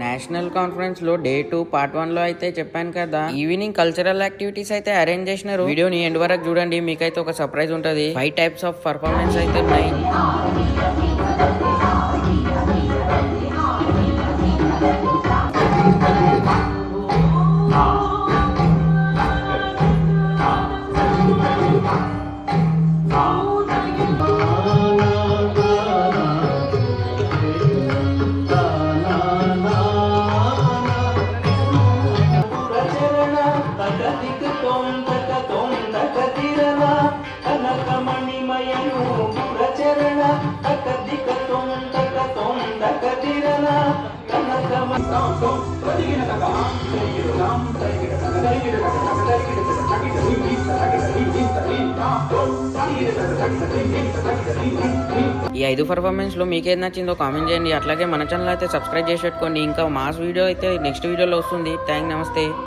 National conference లో day 2 part 1 లో అయితే చెప్పాను కదా, ఈవినింగ్ కల్చరల్ యాక్టివిటీస్ అయితే అరేంజ్ చేసినారు. వీడియోని ఎండ్ వరకు చూడండి, మీకైతే ఒక సర్ప్రైజ్ ఉంటది. 5 టైప్స్ ఆఫ్ పర్ఫార్మెన్స్ అయితే ఉన్నాయి. ఈ 5 పర్ఫార్మెన్స్ లో మీకేది నచ్చిందో కామెంట్ చేయండి. అట్లాగే మన ఛానల్ అయితే సబ్స్క్రైబ్ చేసి పెట్టుకోండి. ఇంకా మాస్ వీడియో అయితే నెక్స్ట్ వీడియోలో వస్తుంది. నమస్తే.